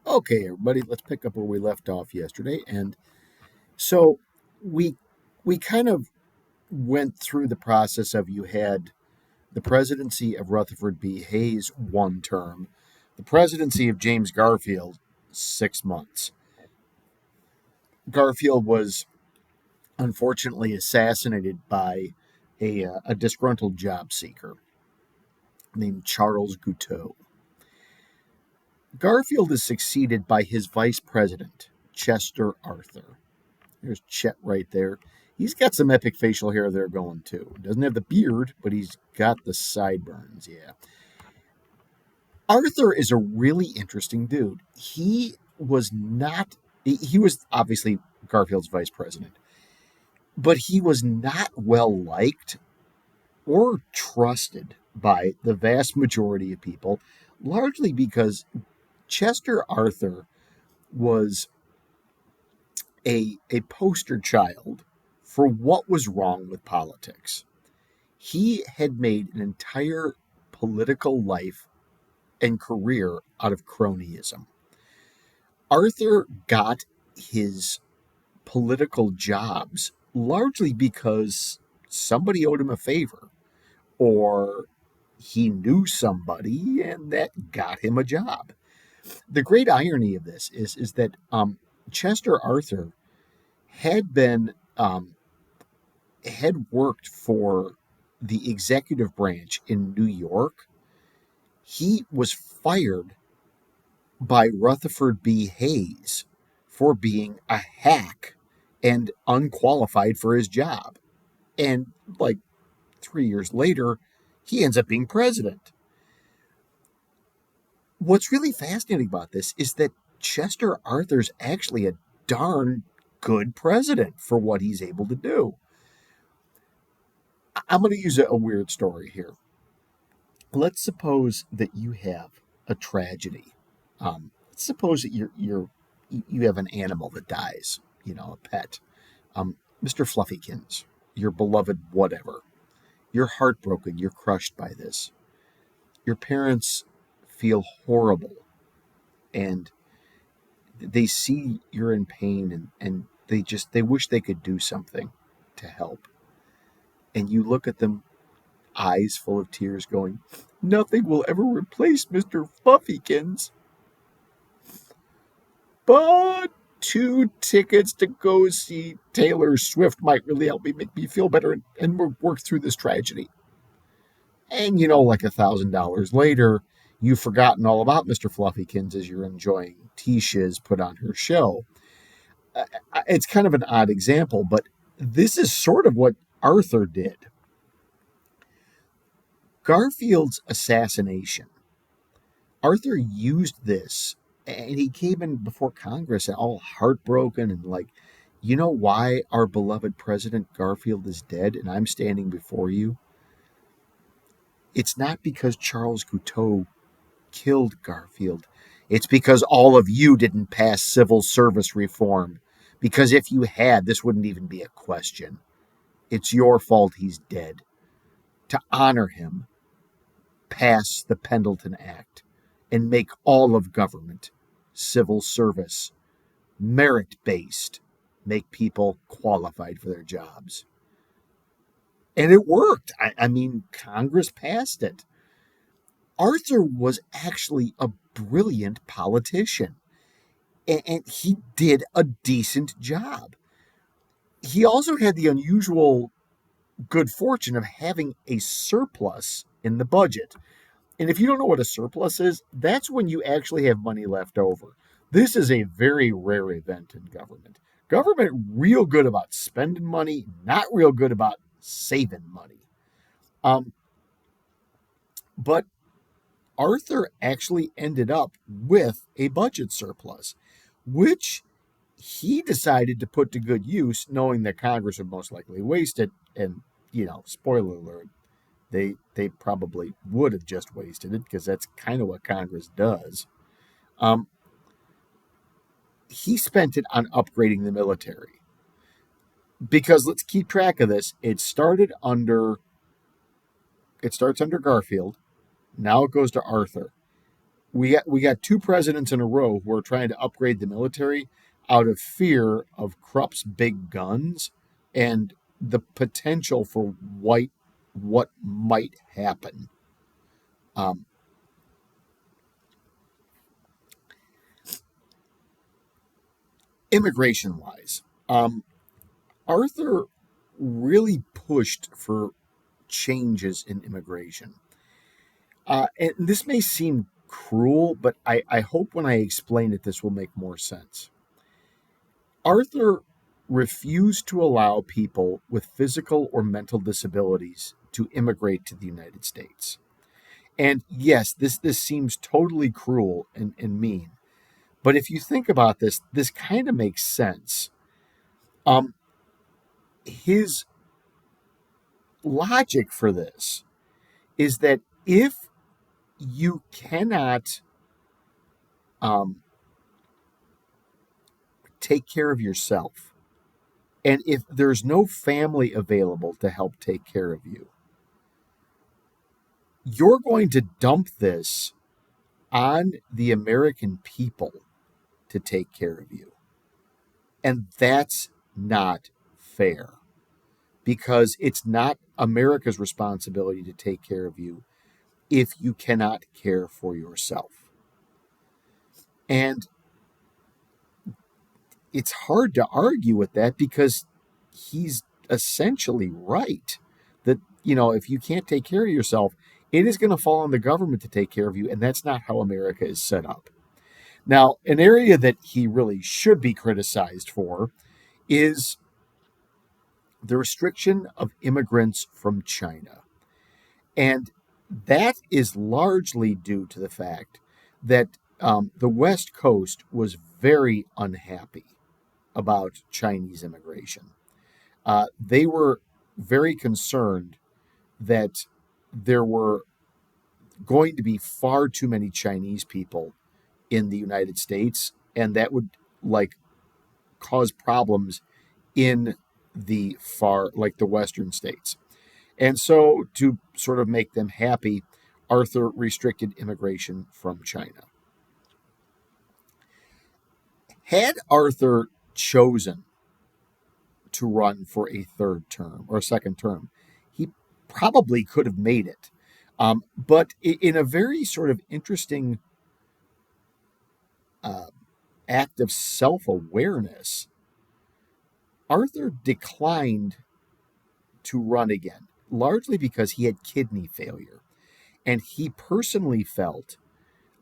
Okay, everybody, let's pick up where we left off yesterday. And so we we kind of went through the process of you had the presidency of Rutherford B. Hayes 1 term, the presidency of James Garfield 6 months. Garfield was unfortunately assassinated by a disgruntled job seeker named Charles Guiteau. Garfield is succeeded by his vice president, Chester Arthur. There's Chet right there. He's got some epic facial hair there going too. Doesn't have the beard, but he's got the sideburns. Yeah. Arthur is a really interesting dude. He was not, he was obviously Garfield's vice president, but he was not well liked or trusted by the vast majority of people, largely because Chester Arthur was a poster child for what was wrong with politics. He had made an entire political life and career out of cronyism. Arthur got his political jobs largely because somebody owed him a favor or he knew somebody and that got him a job. The great irony of this is that Chester Arthur had been had worked for the executive branch in New York. He was fired by Rutherford B. Hayes for being a hack and unqualified for his job. And like 3 years later, he ends up being president. What's really fascinating about this is that Chester Arthur's actually a darn good president for what he's able to do. I'm going to use a weird story here. Let's suppose that you have a tragedy. Let's suppose that you have an animal that dies, a pet. Mr. Fluffykins, your beloved whatever. You're heartbroken. You're crushed by this. Your parents feel horrible, and they see you're in pain, and they wish they could do something to help. And you look at them, eyes full of tears, going, "Nothing will ever replace Mr. Fluffykins. But 2 tickets to go see Taylor Swift might really help me make me feel better and work through this tragedy." And like $1,000 later, you've forgotten all about Mr. Fluffykins as you're enjoying Tisha's put on her show. It's kind of an odd example, but this is sort of what Arthur did. Garfield's assassination, Arthur used this, and he came in before Congress and all heartbroken and like, "You know why our beloved President Garfield is dead and I'm standing before you? It's not because Charles Guiteau killed Garfield. It's because all of you didn't pass civil service reform. Because if you had, this wouldn't even be a question. It's your fault he's dead. To honor him, pass the Pendleton Act and make all of government civil service, merit based, make people qualified for their jobs." And it worked. I mean, Congress passed it. Arthur was actually a brilliant politician, and he did a decent job. He also had the unusual good fortune of having a surplus in the budget. And if you don't know what a surplus is, that's when you actually have money left over. This is a very rare event in government. Government real good about spending money, not real good about saving money. Um, but Arthur actually ended up with a budget surplus, which he decided to put to good use, knowing that Congress would most likely waste it. And, spoiler alert, they probably would have just wasted it because that's kind of what Congress does. Um, he spent it on upgrading the military because let's keep track of this. It starts under Garfield. Now it goes to Arthur. we got two presidents in a row who are trying to upgrade the military out of fear of Krupp's big guns and the potential for what might happen. Um, Immigration wise, Arthur really pushed for changes in immigration. And this may seem cruel, but I hope when I explain it, this will make more sense. Arthur refused to allow people with physical or mental disabilities to immigrate to the United States. And yes, this seems totally cruel and mean. But if you think about this, this kind of makes sense. Um, his logic for this is that if you cannot um, take care of yourself, and if there's no family available to help take care of you, you're going to dump this on the American people to take care of you. And that's not fair because it's not America's responsibility to take care of you if you cannot care for yourself. And it's hard to argue with that because he's essentially right that, if you can't take care of yourself, it is going to fall on the government to take care of you. And that's not how America is set up. Now, an area that he really should be criticized for is the restriction of immigrants from China. And that is largely due to the fact that the West Coast was very unhappy about Chinese immigration. They were very concerned that there were going to be far too many Chinese people in the United States, and that would like cause problems in the western states. And so, to sort of make them happy, Arthur restricted immigration from China. Had Arthur chosen to run for a third term or a second term, he probably could have made it. But in a very sort of interesting uh, act of self awareness, Arthur declined to run again, largely because he had kidney failure. And he personally felt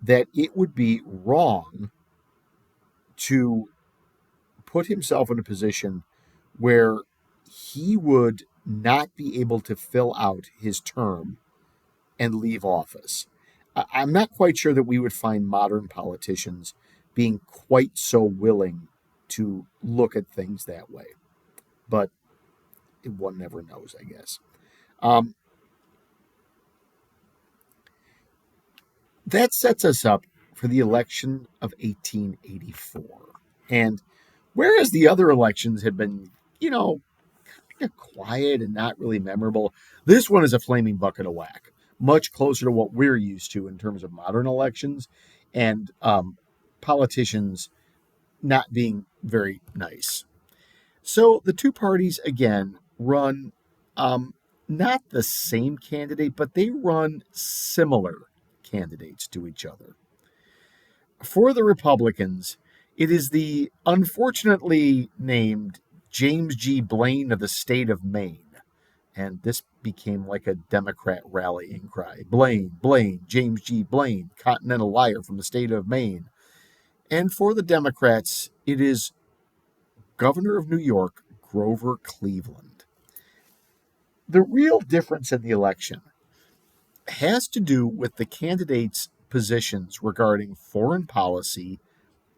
that it would be wrong to put himself in a position where he would not be able to fill out his term and leave office. I'm not quite sure that we would find modern politicians being quite so willing to look at things that way, but one never knows, I guess. Um, that sets us up for the election of 1884. And whereas the other elections had been, kind of quiet and not really memorable, this one is a flaming bucket of whack, much closer to what we're used to in terms of modern elections and politicians not being very nice. So the two parties, again, run not the same candidate, but they run similar candidates to each other. For the Republicans, it is the unfortunately named James G. Blaine of the state of Maine. And this became like a Democrat rallying cry. Blaine, Blaine, James G. Blaine, continental liar from the state of Maine. And for the Democrats, it is Governor of New York, Grover Cleveland. The real difference in the election has to do with the candidates' positions regarding foreign policy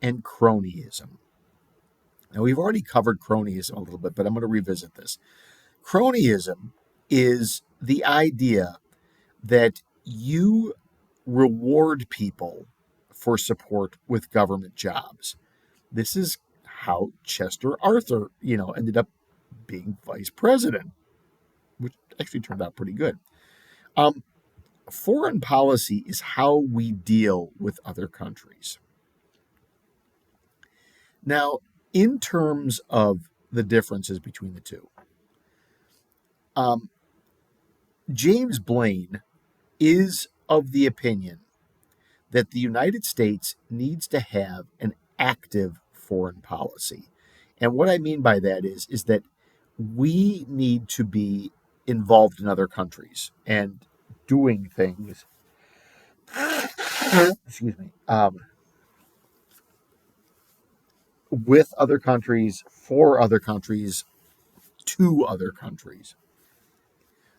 and cronyism. Now, we've already covered cronyism a little bit, but I'm going to revisit this. Cronyism is the idea that you reward people for support with government jobs. This is how Chester Arthur, ended up being vice president, which actually turned out pretty good. Um, Foreign policy is how we deal with other countries. Now, in terms of the differences between the two, um, James Blaine is of the opinion that the United States needs to have an active foreign policy. And what I mean by that is that we need to be involved in other countries and doing things, excuse me, with other countries, for other countries, to other countries.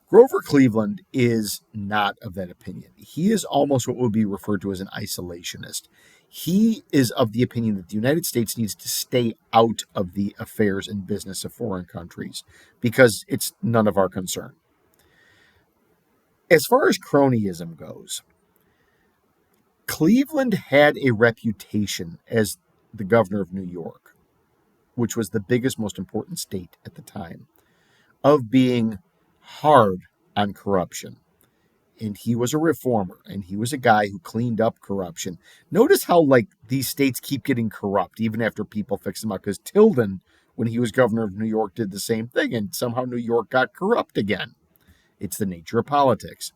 Grover Cleveland is not of that opinion. He is almost what would be referred to as an isolationist. He is of the opinion that the United States needs to stay out of the affairs and business of foreign countries because it's none of our concern. As far as cronyism goes, Cleveland had a reputation as the governor of New York, which was the biggest, most important state at the time, of being hard on corruption. And he was a reformer, and he was a guy who cleaned up corruption. Notice how, like, these states keep getting corrupt even after people fix them up, because Tilden, when he was governor of New York, did the same thing, and somehow New York got corrupt again. It's the nature of politics.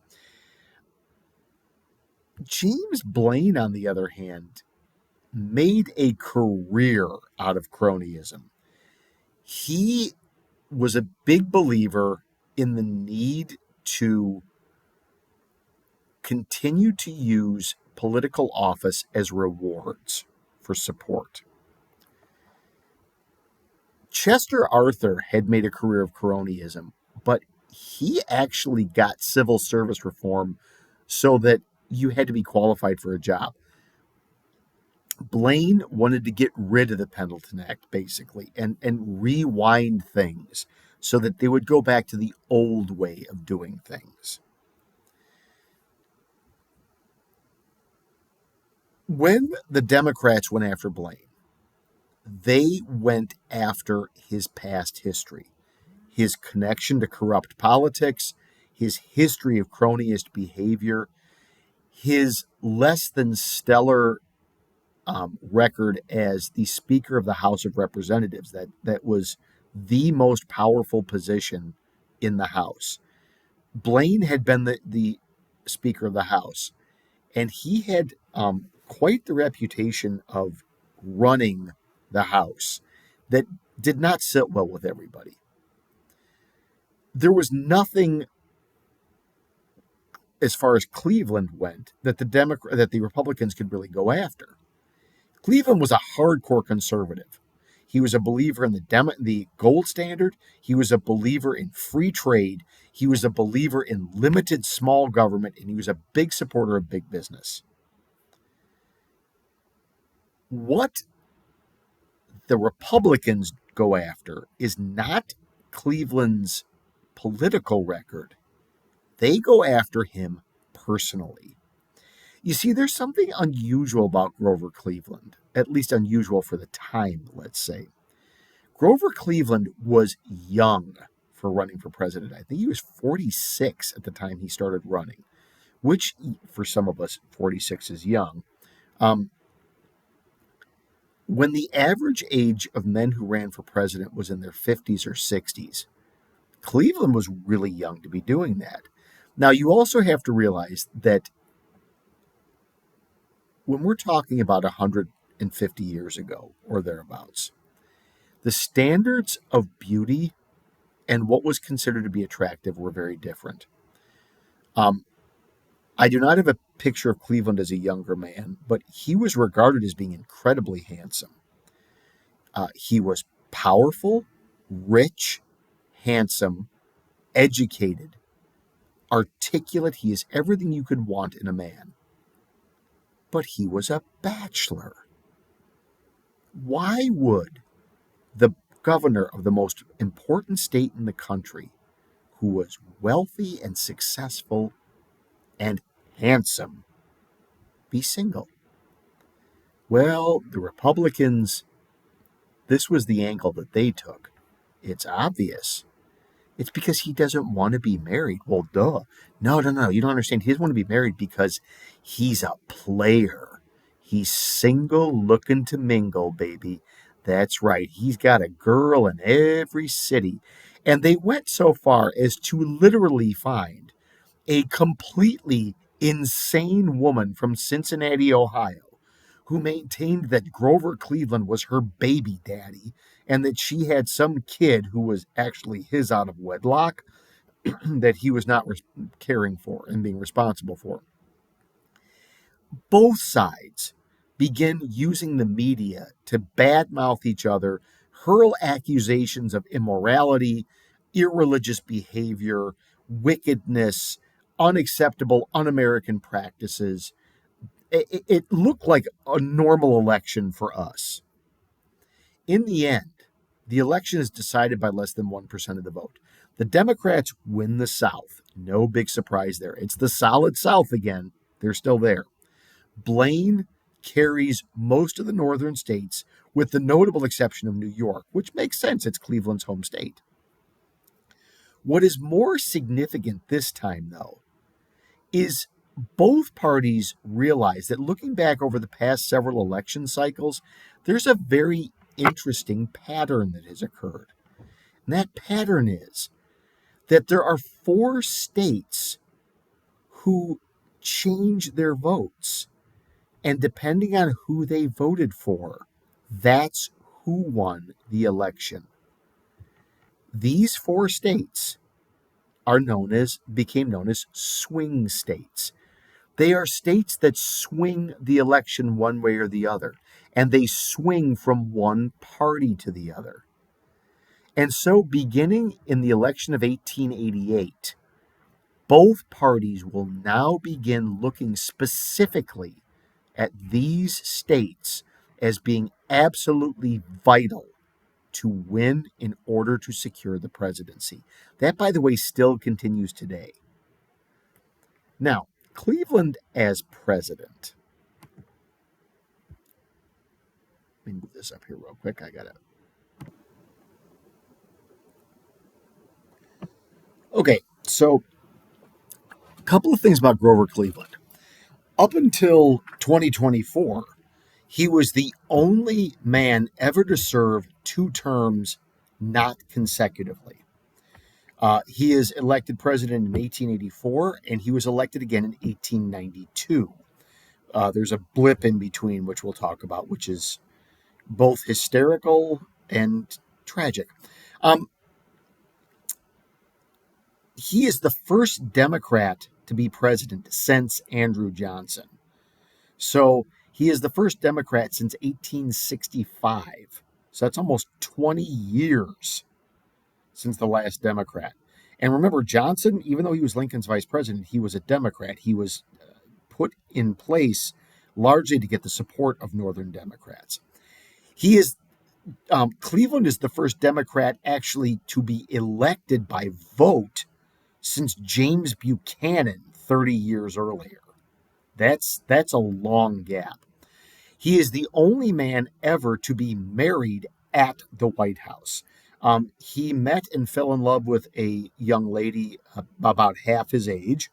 James Blaine, on the other hand, made a career out of cronyism. He was a big believer in the need to continue to use political office as rewards for support. Chester Arthur had made a career of cronyism, but he actually got civil service reform so that you had to be qualified for a job. Blaine wanted to get rid of the Pendleton Act, basically, and rewind things so that they would go back to the old way of doing things. When the Democrats went after Blaine, they went after his past history, his connection to corrupt politics, his history of cronyist behavior, his less than stellar record as the Speaker of the House of Representatives. That was the most powerful position in the House. Blaine had been the Speaker of the House, and he had quite the reputation of running the House that did not sit well with everybody. There was nothing, as far as Cleveland went, that the Republicans could really go after. Cleveland was a hardcore conservative. He was a believer in the gold standard. He was a believer in free trade. He was a believer in limited small government, and he was a big supporter of big business. What the Republicans go after is not Cleveland's political record. They go after him personally. You see, there's something unusual about Grover Cleveland, at least unusual for the time, let's say. Grover Cleveland was young for running for president. I think he was 46 at the time he started running, which for some of us, 46 is young. When the average age of men who ran for president was in their 50s or 60s, Cleveland was really young to be doing that. Now, you also have to realize that when we're talking about 150 years ago or thereabouts, the standards of beauty and what was considered to be attractive were very different. I do not have a picture of Cleveland as a younger man, but he was regarded as being incredibly handsome. He was powerful, rich, handsome, educated, articulate. He is everything you could want in a man. But he was a bachelor. Why would the governor of the most important state in the country, who was wealthy and successful and handsome, be single? Well, the Republicans, this was the angle that they took. It's obvious. It's because he doesn't want to be married. Well, duh. No, no, no. You don't understand. He doesn't want to be married because he's a player. He's single looking to mingle, baby. That's right. He's got a girl in every city. And they went so far as to literally find a completely insane woman from Cincinnati, Ohio, who maintained that Grover Cleveland was her baby daddy and that she had some kid who was actually his out of wedlock that he was not caring for and being responsible for. Both sides begin using the media to badmouth each other, hurl accusations of immorality, irreligious behavior, wickedness, unacceptable, un American practices. It looked like a normal election for us. In the end, the election is decided by less than 1% of the vote. The Democrats win the South. No big surprise there. It's the solid South again. They're still there. Blaine carries most of the northern states, with the notable exception of New York, which makes sense. It's Cleveland's home state. What is more significant this time, though, is both parties realize that looking back over the past several election cycles, there's a very interesting pattern that has occurred. And that pattern is that there are four states who change their votes. And depending on who they voted for, that's who won the election. These four states became known as swing states. They are states that swing the election one way or the other, and they swing from one party to the other. And so, beginning in the election of 1888, both parties will now begin looking specifically at these states as being absolutely vital to win in order to secure the presidency. That, by the way, still continues today. Now, Cleveland as president. Let me move this up here real quick. I got it. Okay, so a couple of things about Grover Cleveland. Up until 2024, he was the only man ever to serve two terms not consecutively. He is elected president in 1884, and he was elected again in 1892. There's a blip in between, which we'll talk about, which is both hysterical and tragic. Um, he is the first Democrat to be president since Andrew Johnson. So he is the first Democrat since 1865. So that's almost 20 years since the last Democrat. And remember, Johnson, even though he was Lincoln's vice president, he was a Democrat. He was put in place largely to get the support of Northern Democrats. He is Cleveland is the first Democrat actually to be elected by vote since James Buchanan 30 years earlier. That's a long gap. He is the only man ever to be married at the White House. He met and fell in love with a young lady about half his age,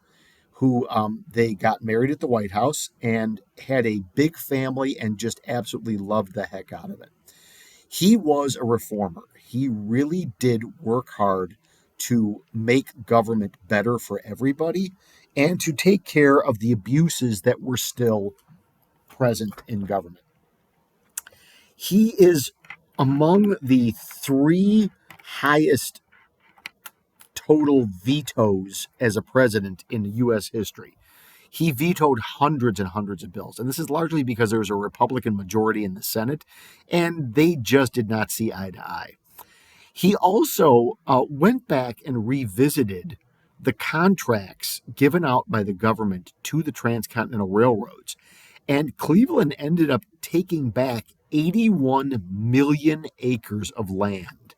who they got married at the White House and had a big family and just absolutely loved the heck out of it. He was a reformer. He really did work hard to make government better for everybody and to take care of the abuses that were still present in government. He is among the three highest total vetoes as a president in U.S. history. He vetoed hundreds and hundreds of bills. And this is largely because there was a Republican majority in the Senate, and they just did not see eye to eye. He also went back and revisited the contracts given out by the government to the transcontinental railroads. And Cleveland ended up taking back 81 million acres of land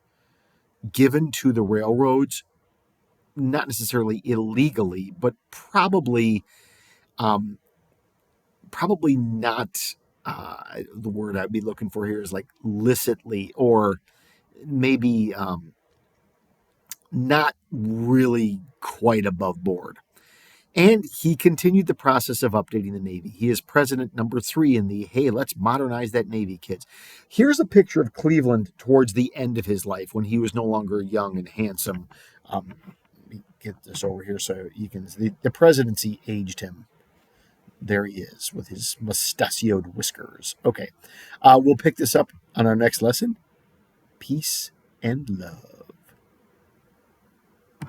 given to the railroads, not necessarily illegally, but probably not. The word I'd be looking for here is like licitly, or maybe not really quite above board. And he continued the process of updating the Navy. He is president number 3 in the hey, let's modernize that Navy, kids. Here's a picture of Cleveland towards the end of his life when he was no longer young and handsome. Let me get this over here so you can see. The presidency aged him. There he is with his mustachioed whiskers. Okay, we'll pick this up on our next lesson. Peace and love.